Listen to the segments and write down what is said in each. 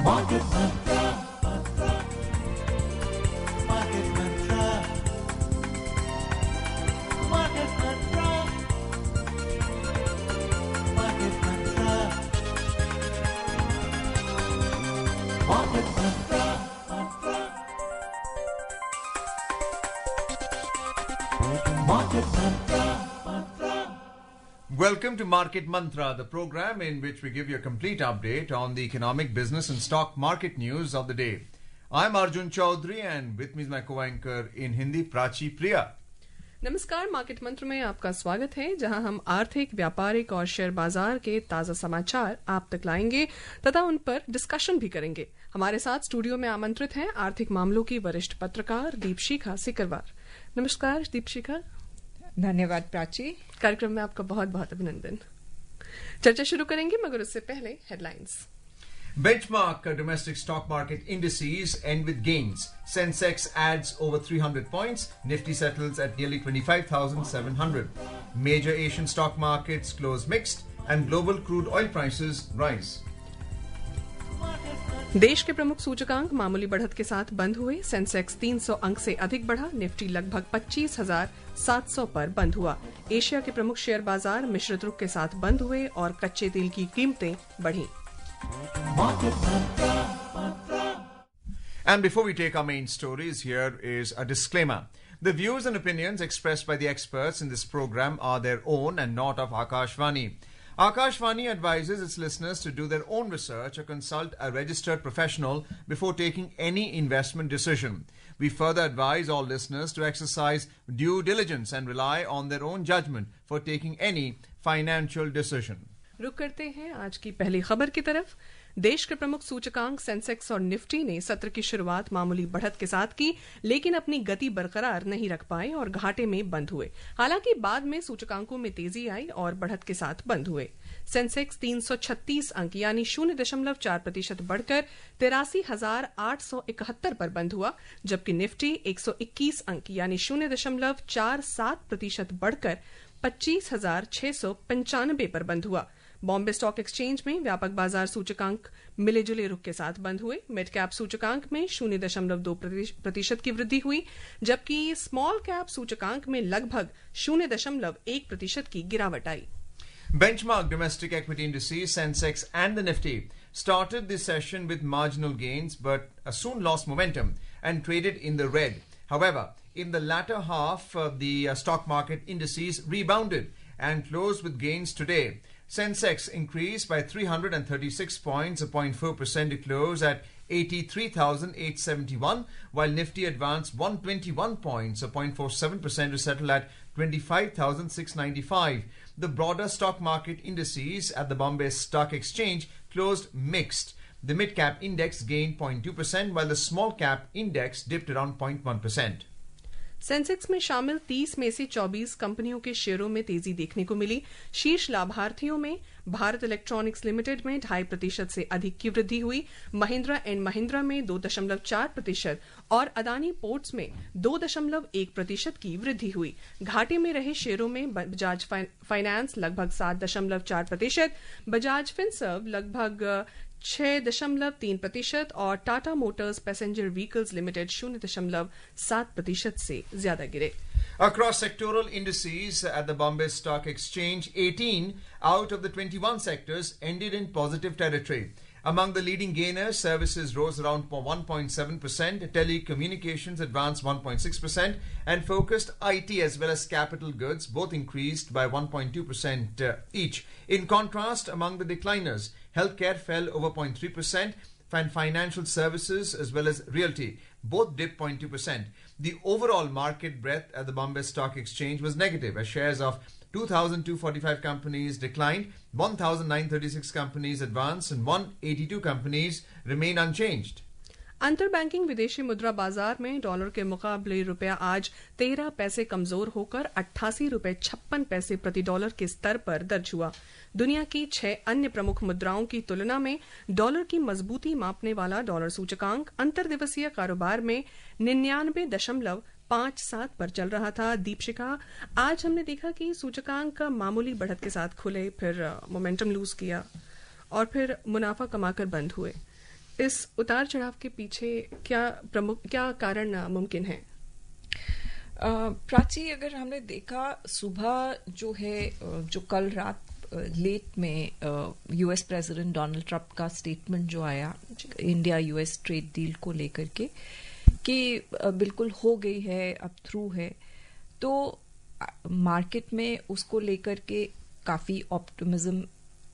Market Mantra, Market Mantra, Market Mantra, Market Mantra, Market Mantra, Market Mantra. Welcome to Market Mantra, the program in which we give you a complete update on the economic, business and stock market news of the day. I'm Arjun Chaudhary and with me is my co-anchor in Hindi, Prachi Priya. नमस्कार, market मंत्र में आपका स्वागत है, जहां हम आर्थिक, व्यापारिक और शेयर बाजार के ताजा समाचार आप तक लाएंगे तथा उन पर डिस्कशन भी करेंगे। हमारे साथ स्टूडियो में आमंत्रित हैं आर्थिक मामलों की वरिष्ठ पत्रकार दीपशिखा सिकरवार। नमस्कार दीपशिखा। धन्यवाद प्राची। कार्यक्रम में आपका बहुत बहुत अभिनंदन। चर्चा शुरू करेंगे मगर उससे पहले headlines. Benchmark domestic stock market indices end with gains. Sensex adds over 300 points. Nifty settles at nearly 25,700. Major Asian stock markets close mixed and global crude oil prices rise. देश के प्रमुख सूचकांक मामूली बढ़त के साथ बंद हुए। सेंसेक्स 300 अंक से अधिक बढ़ा। निफ्टी लगभग 25,700 पर बंद हुआ। एशिया के प्रमुख शेयर बाजार मिश्रित रुख के साथ बंद हुए और कच्चे तेल की कीमतें बढ़ीं। And before we take our main stories, here is a disclaimer. The views and opinions expressed by the experts in this program are their own and not of Akashvani. Akashvani advises its listeners to do their own research or consult a registered professional before taking any investment decision. We further advise all listeners to exercise due diligence and rely on their own judgment for taking any financial decision. रुक करते हैं आज की पहली खबर की तरफ। देश के प्रमुख सूचकांक सेंसेक्स और निफ्टी ने सत्र की शुरुआत मामूली बढ़त के साथ की, लेकिन अपनी गति बरकरार नहीं रख पाए और घाटे में बंद हुए। हालांकि बाद में सूचकांकों में तेजी आई और बढ़त के साथ बंद हुए। सेंसेक्स 336 अंक यानी 0.4% बढ़कर 83,871 पर बंद हुआ, जबकि निफ्टी 121 अंक यानी 0.47% बढ़कर 25,695 पर बंद हुआ। बॉम्बे स्टॉक एक्सचेंज में व्यापक बाजार सूचकांक मिले जुले रुख के साथ बंद हुए। मिड कैप सूचकांक में 0.2% की वृद्धि हुई, जबकि स्मॉल कैप सूचकांक में लगभग 0.1% की गिरावट आई। Benchmark domestic equity indices, Sensex and the Nifty, started this session with marginal gains but soon lost momentum and traded in the red. However, in the latter half, the stock market indices rebounded and closed with gains today. Sensex increased by 336 points, 0.4% to close at 83,871, while Nifty advanced 121 points, 0.47% to settle at 25,695. The broader stock market indices at the Bombay Stock Exchange closed mixed. The mid-cap index gained 0.2%, while the small-cap index dipped around 0.1%. Sensex में शामिल 30 में से 24 कंपनियों के शेयरों में तेजी देखने को मिली। शीर्ष लाभार्थियों में भारत इलेक्ट्रॉनिक्स लिमिटेड में 2.5% से अधिक की वृद्धि हुई, महिंद्रा एंड महिंद्रा में 2.4% और अदानी पोर्ट्स में 2.1% की वृद्धि हुई। घाटे में रहे शेयरों में बजाज फाइनेंस लगभग 7.4%, बजाज फिनसर्व लगभग 6.3% और Tata Motors passenger vehicles limited 0.7% से ज्यादा गिरे। Across sectoral indices at the Bombay Stock Exchange, 18 out of the 21 sectors ended in positive territory. Among the leading gainers, services rose around 1.7%, telecommunications advanced 1.6%, and focused IT as well as capital goods both increased by 1.2% each. In contrast, among the decliners, healthcare fell over 0.3%, and financial services as well as realty both dipped 0.2%. The overall market breadth at the Bombay Stock Exchange was negative, as shares of 2,245 companies declined, 1,936 companies advanced, and 182 companies remain unchanged. अंतर banking विदेशी मुद्रा बाजार में dollar के मुकाबले रुपया आज 13 पैसे कमजोर होकर 88 रुपए 56 पैसे प्रति डॉलर के स्तर पर दर्ज हुआ। दुनिया की 6 अन्य प्रमुख मुद्राओं की तुलना में डॉलर की मजबूती मापने वाला डॉलर सूचकांक अंतर दिवसीय कारोबार में 99.5 5.7 पर चल रहा था। दीपशिका, आज हमने देखा कि सूचकांक मामूली बढ़त के साथ खुले, फिर मोमेंटम लूज किया और फिर मुनाफा कमाकर बंद हुए। इस उतार चढ़ाव के पीछे क्या कारण मुमकिन है? प्राची, अगर हमने देखा सुबह जो है, जो कल रात लेट में यूएस प्रेसिडेंट डोनाल्ड ट्रंप का स्टेटमेंट जो आया इंडिया यूएस ट्रेड डील को लेकर के कि बिल्कुल हो गई है, अब थ्रू है, तो मार्केट में उसको लेकर के काफ़ी ऑप्टिमिज्म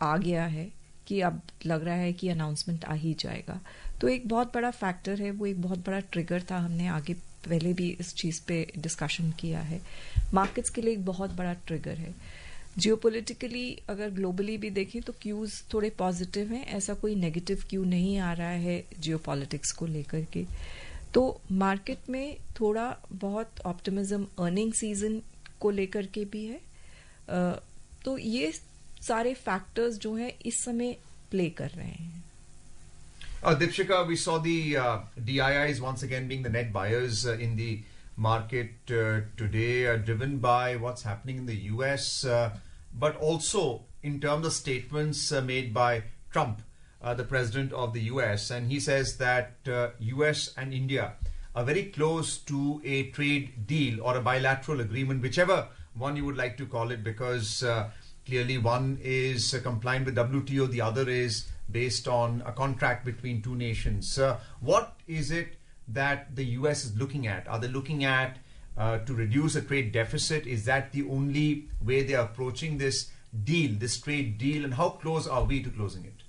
आ गया है कि अब लग रहा है कि अनाउंसमेंट आ ही जाएगा। तो एक बहुत बड़ा फैक्टर है, वो एक बहुत बड़ा ट्रिगर था। हमने आगे पहले भी इस चीज़ पे डिस्कशन किया है। मार्केट्स के लिए एक बहुत बड़ा ट्रिगर है। जियोपॉलिटिकली अगर ग्लोबली भी देखें तो क्यूज थोड़े पॉजिटिव हैं, ऐसा कोई नेगेटिव क्यू नहीं आ रहा है जियोपॉलिटिक्स को लेकर के। तो मार्केट में थोड़ा बहुत ऑप्टिमिज्म अर्निंग सीजन को लेकर के भी है। तो ये सारे फैक्टर्स जो हैं इस समय प्ले कर रहे हैं। Deepshika, we saw the DIIs once again being the net buyers in the market today, driven by what's happening in the US, but also in terms of statements made by Trump, the president of the US. And he says that US and India are very close to a trade deal or a bilateral agreement, whichever one you would like to call it, because clearly one is compliant with WTO, the other is based on a contract between two nations. What is it that the US is looking at? Are they looking at to reduce a trade deficit? Is that the only way they are approaching this deal, this trade deal? And how close are we to closing it?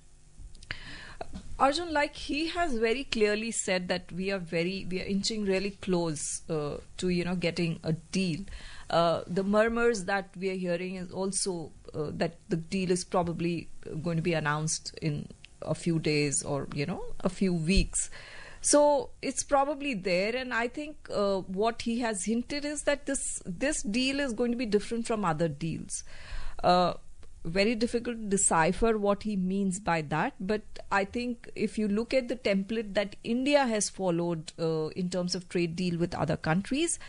Arjun, like he has very clearly said that we are inching really close to getting a deal. The murmurs that we are hearing is also that the deal is probably going to be announced in a few days or a few weeks. So it's probably there, and I think what he has hinted is that this deal is going to be different from other deals. Very difficult to decipher what he means by that, but I think if you look at the template that India has followed in terms of trade deal with other countries,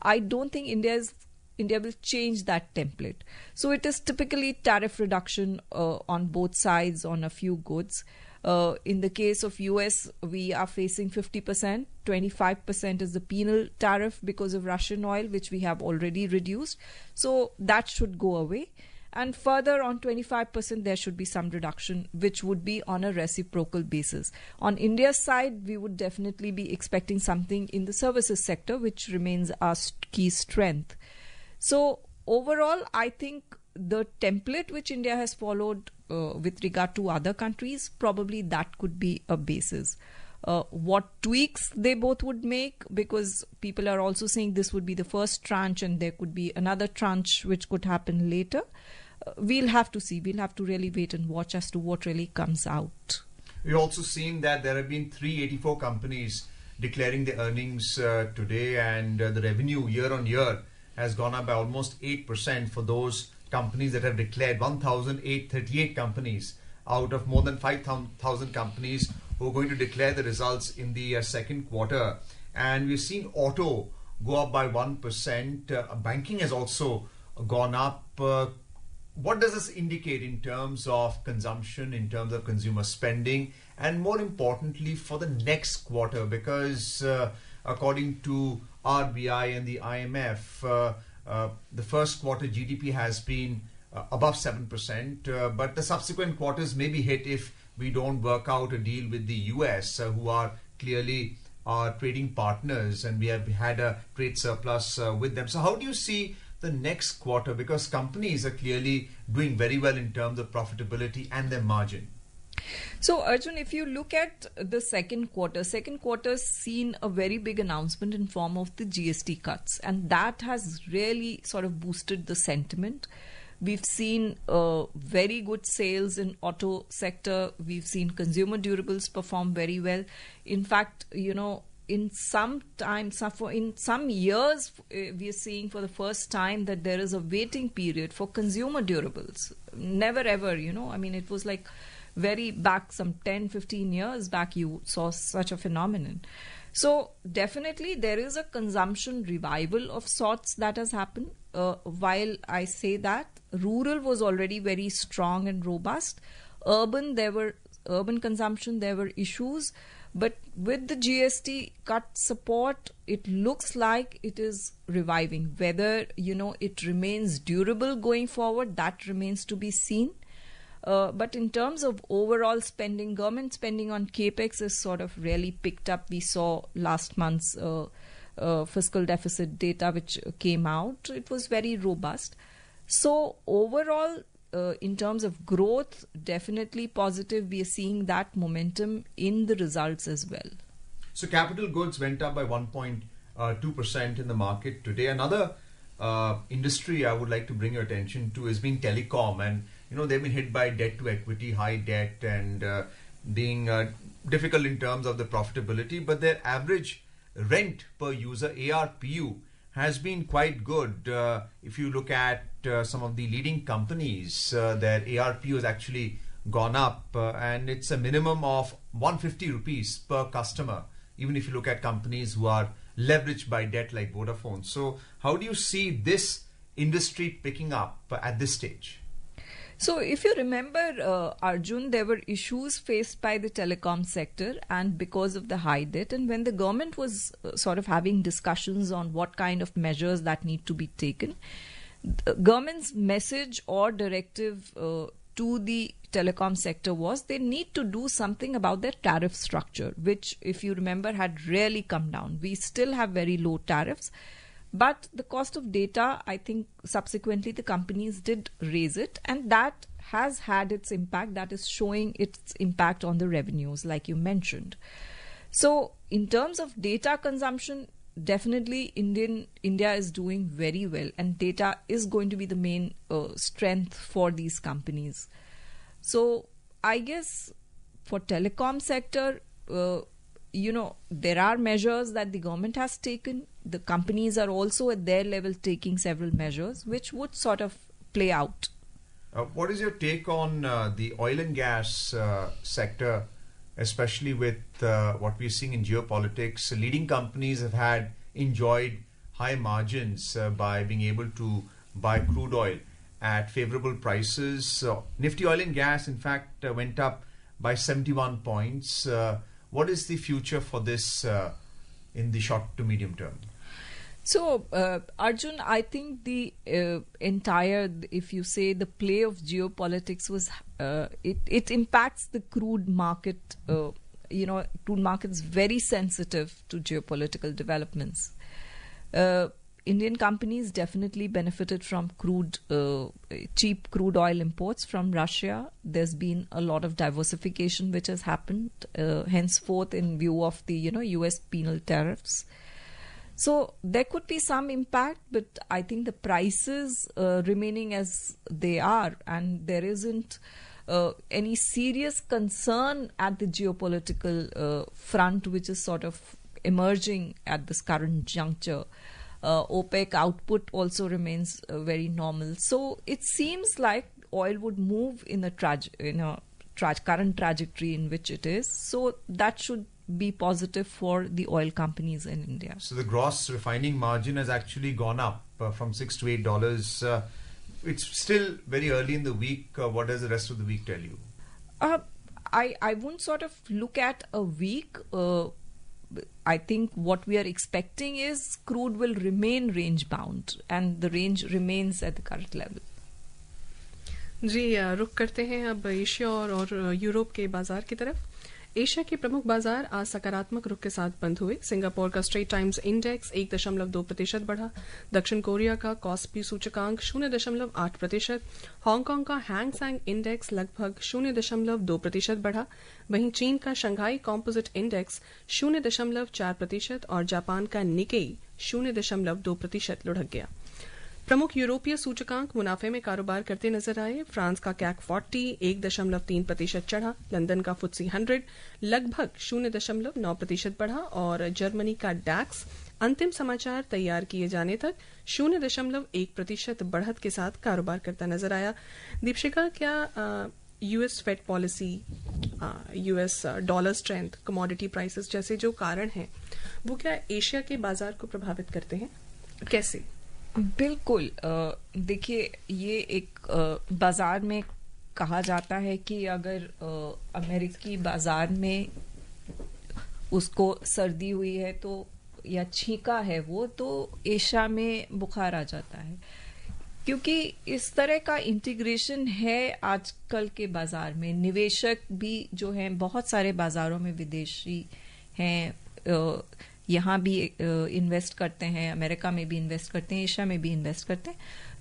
I don't think India will change that template. So it is typically tariff reduction on both sides on a few goods. In the case of US, we are facing 50%, 25% is the penal tariff because of Russian oil, which we have already reduced. So that should go away. And further on 25%, there should be some reduction, which would be on a reciprocal basis. On India's side, we would definitely be expecting something in the services sector, which remains our key strength. So overall, I think the template which India has followed with regard to other countries, probably that could be a basis. What tweaks they both would make, because people are also saying this would be the first tranche and there could be another tranche which could happen later. We'll have to see. We'll have to really wait and watch as to what really comes out. We've also seen that there have been 384 companies declaring their earnings today, and the revenue year on year has gone up by almost 8% for those companies that have declared. 1,838 companies out of more than 5,000 companies who are going to declare the results in the second quarter. And we've seen auto go up by 1%. Banking has also gone up. What does this indicate in terms of consumption, in terms of consumer spending, and more importantly for the next quarter? Because according to RBI and the IMF, the first quarter GDP has been above 7%, but the subsequent quarters may be hit if we don't work out a deal with the US, who are clearly our trading partners, and we have had a trade surplus with them. So how do you see the next quarter? Because companies are clearly doing very well in terms of profitability and their margin. So Arjun, if you look at the second quarter's seen a very big announcement in form of the GST cuts, and that has really sort of boosted the sentiment. We've seen very good sales in auto sector. We've seen consumer durables perform very well. In fact, in some years, we are seeing for the first time that there is a waiting period for consumer durables. Never ever, I mean, it was like very back some 10-15 years back you saw such a phenomenon. So definitely there is a consumption revival of sorts that has happened. While I say that, rural was already very strong and robust. Urban consumption, there were issues. But with the GST cut support, it looks like it is reviving. Whether, it remains durable going forward, that remains to be seen. But in terms of overall spending, government spending on capex is sort of really picked up. We saw last month's fiscal deficit data which came out. It was very robust. So overall, in terms of growth, definitely positive. We are seeing that momentum in the results as well. So capital goods went up by 1.2% in the market today. Another industry I would like to bring your attention to is being telecom, and they've been hit by debt to equity, high debt, and being difficult in terms of the profitability. But their average rent per user, ARPU, has been quite good. If you look at some of the leading companies, their ARPU has actually gone up, and it's a minimum of 150 rupees per customer, even if you look at companies who are leveraged by debt like Vodafone. So how do you see this industry picking up at this stage? So if you remember, Arjun, there were issues faced by the telecom sector and because of the high debt. And when the government was sort of having discussions on what kind of measures that need to be taken, the government's message or directive to the telecom sector was they need to do something about their tariff structure, which, if you remember, had really come down. We still have very low tariffs. But the cost of data, I think subsequently the companies did raise it, and that has had its impact. That is showing its impact on the revenues, like you mentioned. So in terms of data consumption, definitely India is doing very well, and data is going to be the main strength for these companies. So I guess for telecom sector, there are measures that the government has taken. The companies are also at their level taking several measures which would sort of play out. What is your take on the oil and gas sector, especially with what we're seeing in geopolitics? Leading companies have enjoyed high margins by being able to buy crude oil at favorable prices. Nifty oil and gas, in fact, went up by 71 points. What is the future for this in the short to medium term? So, Arjun, I think the entire, if you say the play of geopolitics was, it impacts the crude market. Crude market is very sensitive to geopolitical developments. Indian companies definitely benefited from cheap crude oil imports from Russia. There's been a lot of diversification which has happened henceforth in view of the US penal tariffs. So there could be some impact, but I think the prices remaining as they are, and there isn't any serious concern at the geopolitical front which is sort of emerging at this current juncture. OPEC output also remains very normal. So it seems like oil would move in a current trajectory in which it is. So that should be positive for the oil companies in India. So the gross refining margin has actually gone up from $6 to $8. It's still very early in the week. What does the rest of the week tell you? I wouldn't sort of look at a week. I think what we are expecting is crude will remain range bound, and the range remains at the current level. जी रुक करते हैं अब Asia और Europe के बाजार की तरफ। Asia के प्रमुख बाजार आज सकारात्मक रुख के साथ बंद हुए। सिंगापुर का स्ट्रेट टाइम्स इंडेक्स 1.2% बढ़ा। दक्षिण कोरिया का कॉस्पी सूचकांक 0.8%। हांगकांग का हैंग सेंग इंडेक्स लगभग 0.2% बढ़ा। वहीं चीन का शंघाई कॉम्पोजिट इंडेक्स 0.4% और जापान का निकेई 0.2% लुढ़क गया। प्रमुख यूरोपीय सूचकांक मुनाफे में कारोबार करते नजर आए। फ्रांस का कैक 40 1.3% चढ़ा। लंदन का फुत्सी 100 लगभग 0.9% बढ़ा और जर्मनी का डैक्स अंतिम समाचार तैयार किए जाने तक 0.1% बढ़त के साथ कारोबार करता नजर आया। दीपशिका, क्या US Fed policy, US dollar strength, commodity prices जैसे जो कारण हैं वो क्या एशिया के बाजार को प्रभावित करते हैं? कैसे? बिल्कुल। देखिए, ये एक बाजार में कहा जाता है कि अगर अमेरिकी बाजार में उसको सर्दी हुई है तो या छींका है वो, तो एशिया में बुखार आ जाता है, क्योंकि इस तरह का इंटीग्रेशन है आजकल के बाजार में। निवेशक भी जो हैं बहुत सारे बाजारों में विदेशी हैं, यहाँ भी इन्वेस्ट करते हैं, अमेरिका में भी इन्वेस्ट करते हैं, एशिया में भी इन्वेस्ट करते हैं।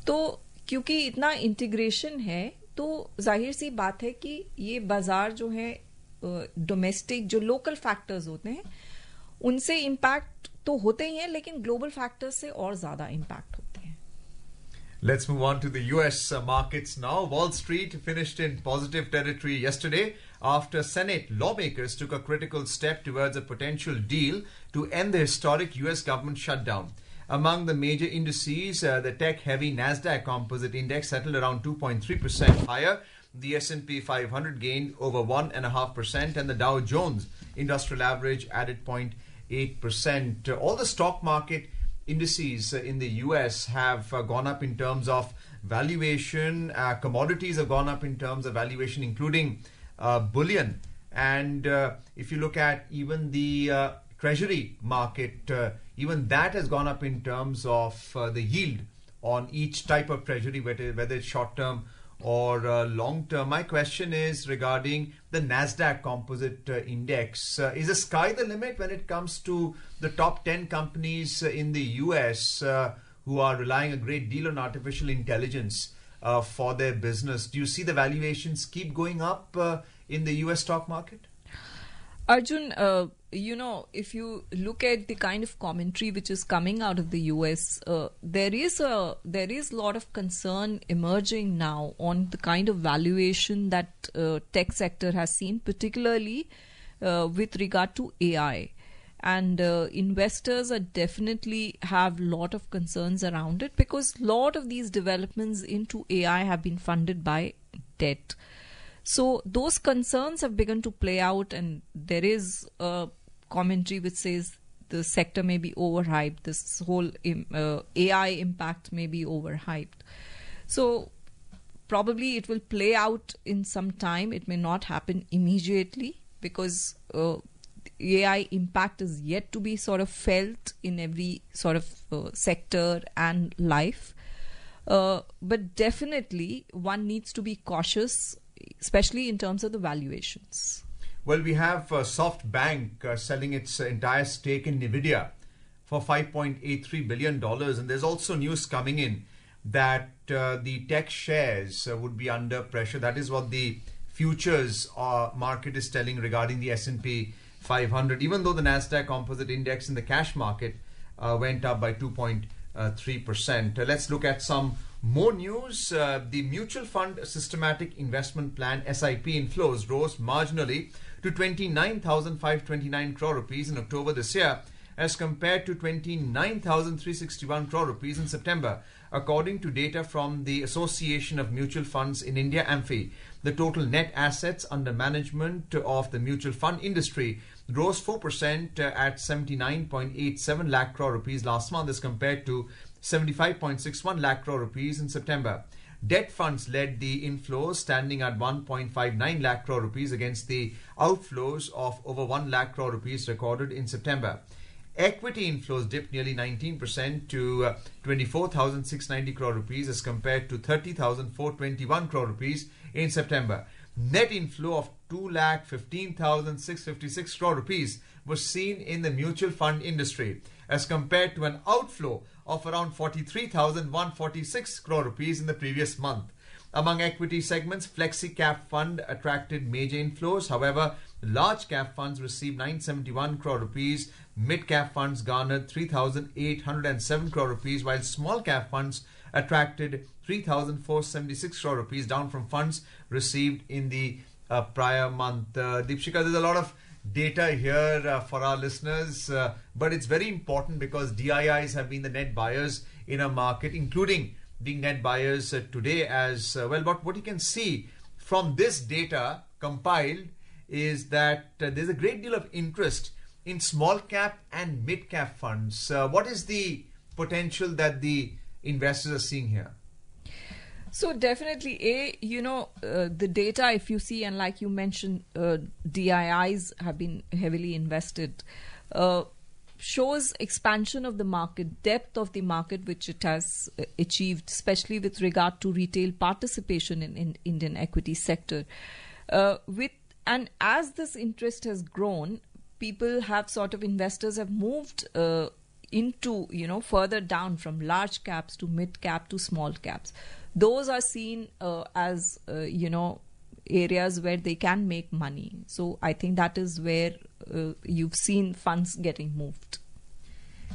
तो क्योंकि इतना इंटीग्रेशन है तो जाहिर सी बात है कि ये बाजार जो है डोमेस्टिक जो लोकल फैक्टर्स होते हैं उनसे इम्पैक्ट तो होते ही हैं, लेकिन ग्लोबल फैक्टर्स से और ज्यादा इम्पैक्ट होते हैं। Let's move on to the US markets now. Wall Street finished in positive territory yesterday after Senate lawmakers took a critical step towards a potential deal to end the historic US government shutdown. Among the major indices, the tech-heavy Nasdaq Composite Index settled around 2.3% higher. The S&P 500 gained over 1.5%, and the Dow Jones Industrial Average added 0.8%. All the stock market indices in the US have gone up in terms of valuation. Commodities have gone up in terms of valuation, including bullion. And if you look at even the treasury market, even that has gone up in terms of the yield on each type of treasury, whether it's short term or long term. My question is regarding the Nasdaq Composite Index. Is the sky the limit when it comes to the top 10 companies in the US who are relying a great deal on artificial intelligence for their business? Do you see the valuations keep going up in the US stock market? Arjun, if you look at the kind of commentary which is coming out of the US, there is a lot of concern emerging now on the kind of valuation that tech sector has seen, particularly with regard to AI. And investors are definitely have a lot of concerns around it, because a lot of these developments into AI have been funded by debt. So those concerns have begun to play out, and there is a commentary which says the sector may be overhyped. This whole AI impact may be overhyped. So probably it will play out in some time. It may not happen immediately, because AI impact is yet to be sort of felt in every sort of sector and life. But definitely one needs to be cautious, especially in terms of the valuations. Well, we have SoftBank selling its entire stake in NVIDIA for $5.83 billion. And there's also news coming in that the tech shares would be under pressure. That is what the futures market is telling regarding the S&P 500, even though the Nasdaq Composite Index in the cash market went up by 2.3%. Let's look at some more news. The Mutual Fund Systematic Investment Plan SIP inflows rose marginally to 29,529 crore rupees in October this year, as compared to 29,361 crore rupees in September, according to data from the Association of Mutual Funds in India, AMFI. The total net assets under management of the mutual fund industry rose 4% at 79.87 lakh crore rupees last month, as compared to 75.61 lakh crore rupees in September. Debt funds led the inflows, standing at 1.59 lakh crore rupees against the outflows of over 1 lakh crore rupees recorded in September. Equity inflows dipped nearly 19% to 24,690 crore rupees as compared to 30,421 crore rupees in September. Net inflow of 2,15,656 crore rupees was seen in the mutual fund industry, as compared to an outflow of around 43,146 crore rupees in the previous month. Among equity segments, Flexi Cap Fund attracted major inflows. However, large cap funds received 971 crore rupees, mid cap funds garnered 3,807 crore rupees, while small cap funds attracted 3,476 crore rupees, down from funds received in the prior month. Deepshika, there's a lot of data here for our listeners, but it's very important because DIIs have been the net buyers in a market, including being net buyers today as well. But what you can see from this data compiled is that there's a great deal of interest in small cap and mid cap funds. What is the potential that the investors are seeing here? So definitely, the data, if you see, and like you mentioned, DIIs have been heavily invested, shows expansion of the market, depth of the market which it has achieved, especially with regard to retail participation in Indian equity sector. And as this interest has grown, investors have moved into, further down from large caps to mid cap to small caps. Those are seen as, areas where they can make money. So I think that is where you've seen funds getting moved.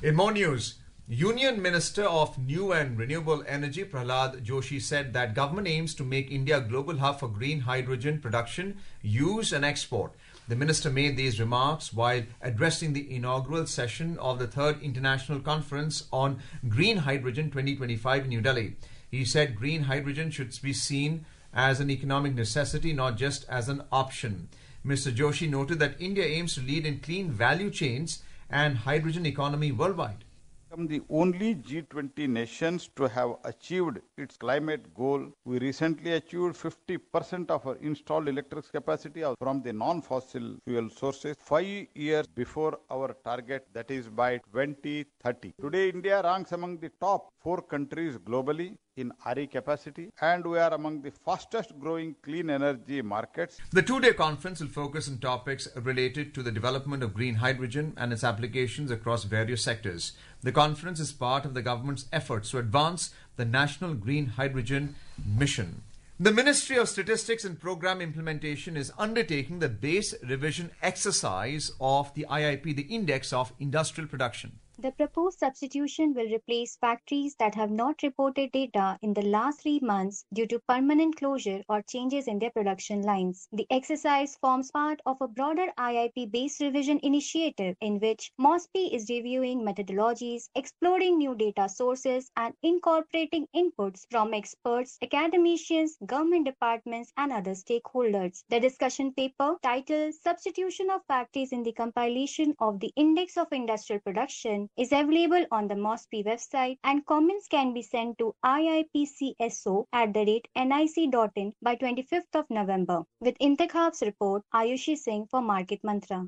In more news, Union Minister of New and Renewable Energy Prahlad Joshi said that government aims to make India a global hub for green hydrogen production, use and export. The minister made these remarks while addressing the inaugural session of the 3rd International Conference on Green Hydrogen 2025 in New Delhi. He said green hydrogen should be seen as an economic necessity, not just as an option. Mr. Joshi noted that India aims to lead in clean value chains and hydrogen economy worldwide. Become the only G20 nations to have achieved its climate goal. We recently achieved 50% of our installed electric capacity from the non-fossil fuel sources 5 years before our target, that is by 2030. Today, India ranks among the top 4 countries globally in RE capacity, and we are among the fastest growing clean energy markets. The 2-day conference will focus on topics related to the development of green hydrogen and its applications across various sectors. The conference is part of the government's efforts to advance the National Green Hydrogen Mission. The Ministry of Statistics and Program Implementation is undertaking the base revision exercise of the IIP, the Index of Industrial Production. The proposed substitution will replace factories that have not reported data in the last 3 months due to permanent closure or changes in their production lines. The exercise forms part of a broader IIP base revision initiative in which MOSPI is reviewing methodologies, exploring new data sources, and incorporating inputs from experts, academicians, government departments, and other stakeholders. The discussion paper, titled Substitution of Factories in the Compilation of the Index of Industrial Production, is available on the MOSPI website, and comments can be sent to iipcso@nic.in by 25th of November. With Intakhab's report, Ayushi Singh for Market Mantra.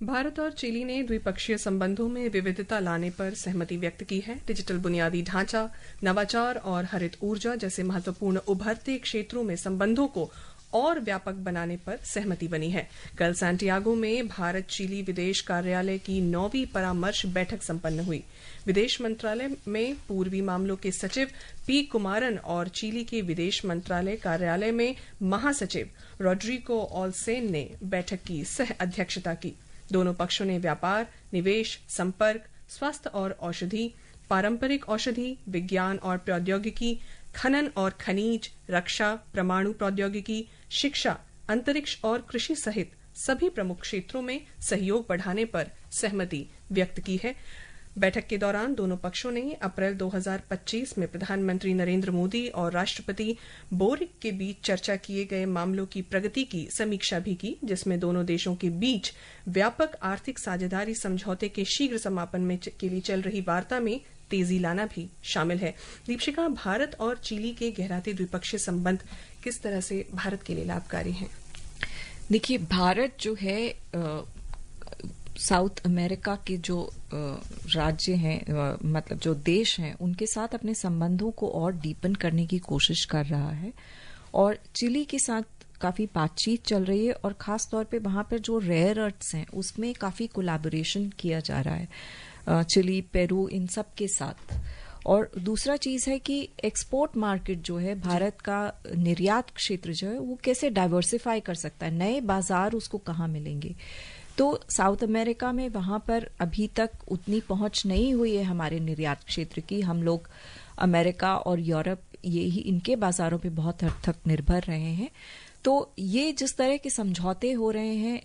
Bharat और chilli ने द्विपक्षीय संबंधों में विविधता लाने पर सहमति व्यक्त की है। डिजिटल बुनियादी ढांचा, नवाचार और हरित ऊर्जा जैसे महत्वपूर्ण उभरते क्षेत्रों में संबंधों को और व्यापक बनाने पर सहमति बनी है। कल सैंटियागो में भारत चिली विदेश कार्यालय की 9वीं परामर्श बैठक संपन्न हुई। विदेश मंत्रालय में पूर्वी मामलों के सचिव पी कुमारन और चिली के विदेश मंत्रालय कार्यालय में महासचिव रोड्रिगो ऑलसेन ने बैठक की सह अध्यक्षता की। दोनों पक्षों ने व्यापार, निवेश, संपर्क, स्वास्थ्य और औषधि, पारंपरिक औषधि, विज्ञान और प्रौद्योगिकी, खनन और खनिज, रक्षा, परमाणु प्रौद्योगिकी, शिक्षा, अंतरिक्ष और कृषि सहित सभी प्रमुख क्षेत्रों में सहयोग बढ़ाने पर सहमति व्यक्त की है। बैठक के दौरान दोनों पक्षों ने अप्रैल 2025 में प्रधानमंत्री नरेंद्र मोदी और राष्ट्रपति बोरिक के बीच चर्चा किए गए मामलों की प्रगति की समीक्षा भी की, जिसमें दोनों देशों के बीच व्यापक आर्थिक साझेदारी समझौते के शीघ्र समापन के लिए चल रही वार्ता में तेजी लाना भी शामिल है। दीपशिका, भारत और चिली के गहराते द्विपक्षीय संबंध किस तरह से भारत के लिए लाभकारी हैं? देखिए, भारत जो है साउथ अमेरिका के जो राज्य हैं, मतलब जो देश हैं, उनके साथ अपने संबंधों को और डीपन करने की कोशिश कर रहा है और चिली के साथ काफी बातचीत चल रही है और खास तौर पे वहां पर जो रेयर अर्थ्स हैं उसमें काफी कोलैबोरेशन किया जा रहा है चिली, पेरू, इन सब के साथ। और दूसरा चीज है कि एक्सपोर्ट मार्केट जो है, भारत का निर्यात क्षेत्र जो है, वो कैसे डाइवर्सिफाई कर सकता है, नए बाजार उसको कहाँ मिलेंगे। तो साउथ अमेरिका में वहां पर अभी तक उतनी पहुंच नहीं हुई है हमारे निर्यात क्षेत्र की। हम लोग अमेरिका और यूरोप यही इनके बाजारों पे बहुत हद तक निर्भर रहे हैं। तो ये जिस तरह के समझौते हो रहे हैं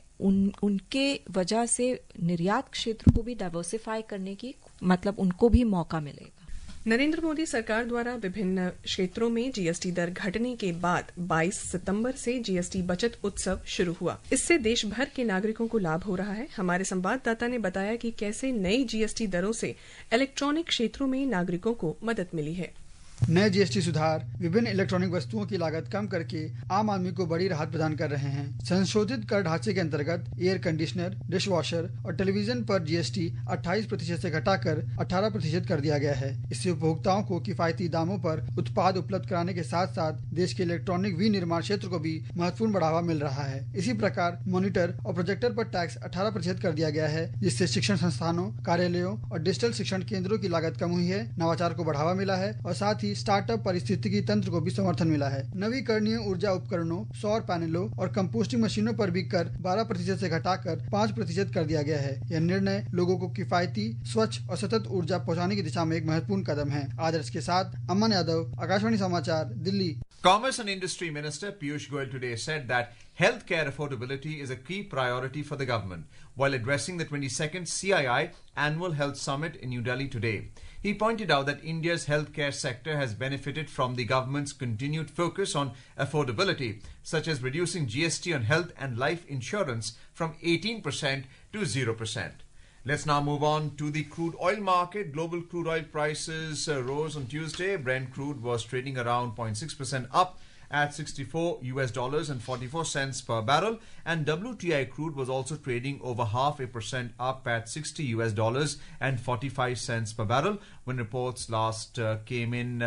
उनके वजह से निर्यात क्षेत्र को भी डाइवर्सिफाई करने की, मतलब उनको भी मौका मिलेगा। नरेंद्र मोदी सरकार द्वारा विभिन्न क्षेत्रों में जीएसटी दर घटने के बाद 22 सितंबर से जीएसटी बचत उत्सव शुरू हुआ। इससे देश भर के नागरिकों को लाभ हो रहा है। हमारे संवाददाता ने बताया कि कैसे नई जीएसटी दरों से इलेक्ट्रॉनिक क्षेत्रों में नागरिकों को मदद मिली है। नए जीएसटी सुधार विभिन्न इलेक्ट्रॉनिक वस्तुओं की लागत कम करके आम आदमी को बड़ी राहत प्रदान कर रहे हैं। संशोधित कर ढांचे के अंतर्गत एयर कंडीशनर, डिश वॉशर और टेलीविजन पर जीएसटी 28% से घटाकर 18% कर दिया गया है। इससे उपभोक्ताओं को किफायती दामों पर उत्पाद उपलब्ध कराने के साथ साथ देश के इलेक्ट्रॉनिक विनिर्माण क्षेत्र को भी महत्वपूर्ण बढ़ावा मिल रहा है। इसी प्रकार मॉनिटर और प्रोजेक्टर पर टैक्स 18% कर दिया गया है, जिससे शिक्षण संस्थानों, कार्यालयों और डिजिटल शिक्षण केंद्रों की लागत कम हुई है, नवाचार को बढ़ावा मिला है और साथ ही स्टार्टअप पारिस्थितिकी तंत्र को भी समर्थन मिला है। नवीकरणीय ऊर्जा उपकरणों, सौर पैनलों और कंपोस्टिंग मशीनों पर भी कर 12% से घटाकर 5% कर दिया गया है। यह निर्णय लोगों को किफायती, स्वच्छ और सतत ऊर्जा पहुंचाने की दिशा में एक महत्वपूर्ण कदम है। आदर्श के साथ अमन यादव, आकाशवाणी समाचार, Delhi. Commerce and Industry Minister Piyush Goyal today said that healthcare affordability is a key priority for the government while addressing the 22nd CII Annual Health Summit in New Delhi today. He pointed out that India's healthcare sector has benefited from the government's continued focus on affordability, such as reducing GST on health and life insurance from 18% to 0%. Let's now move on to the crude oil market. Global crude oil prices rose on Tuesday. Brent crude was trading around 0.6% up at $64 and 44 cents per barrel, and WTI crude was also trading over 0.5% up at $60 and 45 cents per barrel when reports last came in.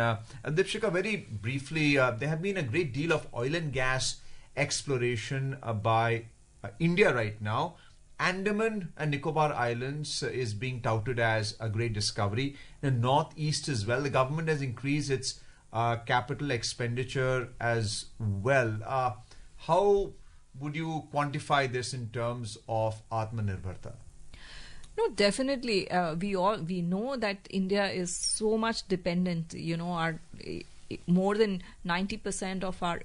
Deepshika, very briefly, there have been a great deal of oil and gas exploration by India right now. Andaman and Nicobar Islands is being touted as a great discovery. The northeast as well, the government has increased its capital expenditure as well. How would you quantify this in terms of Atmanirbharta? No, definitely. We know that India is so much dependent. Our more than 90% of our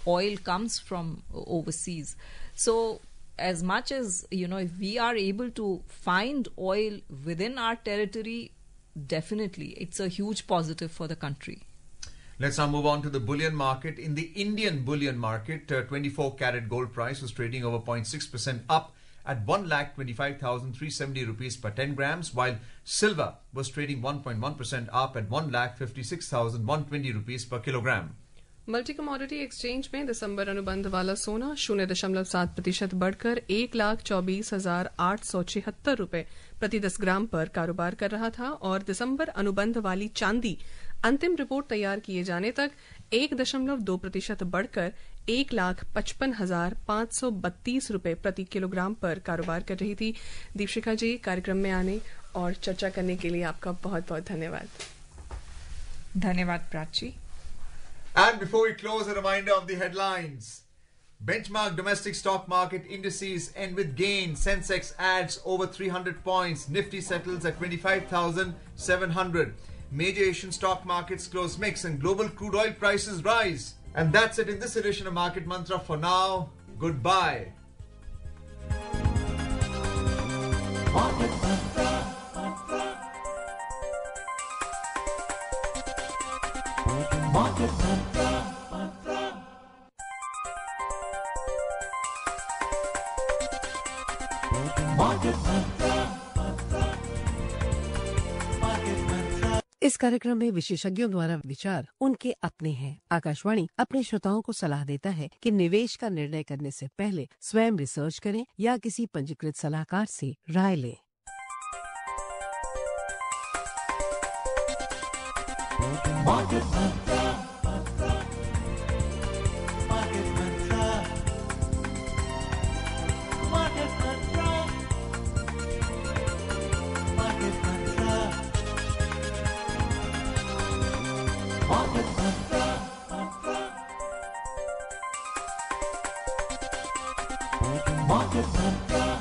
oil comes from overseas. So as much as if we are able to find oil within our territory, definitely it's a huge positive for the country. Let's now move on to the bullion market. In the Indian bullion market, 24 karat gold price was trading over 0.6% up at 1,25,370 rupees per 10 grams, while silver was trading 1.1% up at 1,56,120 rupees per kilogram. Multi commodity exchange में दिसंबर अनुबंध वाला सोना 0.7% बढ़कर 1,24,876 रुपए प्रति 10 ग्राम पर कारोबार कर रहा था और दिसंबर अनुबंध वाली चांदी अंतिम रिपोर्ट तैयार किए जाने तक 1.2% बढ़कर 1,55,532 रुपए प्रति किलोग्राम पर कारोबार कर रही थी। दीपशिखा जी, कार्यक्रम में आने और चर्चा करने के लिए आपका बहुत बहुत धन्यवाद। धन्यवाद Prachi. And before we close, a reminder of the headlines. Benchmark domestic stock market indices end with gain. Sensex adds over 300 points. Nifty settles at 25,700. Major Asian stock markets close mixed and global crude oil prices rise. And that's it in this edition of Market Mantra. For now, goodbye. Market Mantra. Market Mantra. Market Mantra. Market Mantra. इस कार्यक्रम में विशेषज्ञों द्वारा विचार उनके अपने हैं। आकाशवाणी अपने श्रोताओं को सलाह देता है कि निवेश का निर्णय करने से पहले स्वयं रिसर्च करें या किसी पंजीकृत सलाहकार से राय लें। Market Mantra. Market Mantra. Market Mantra. Market Mantra. Market Mantra. Market Mantra.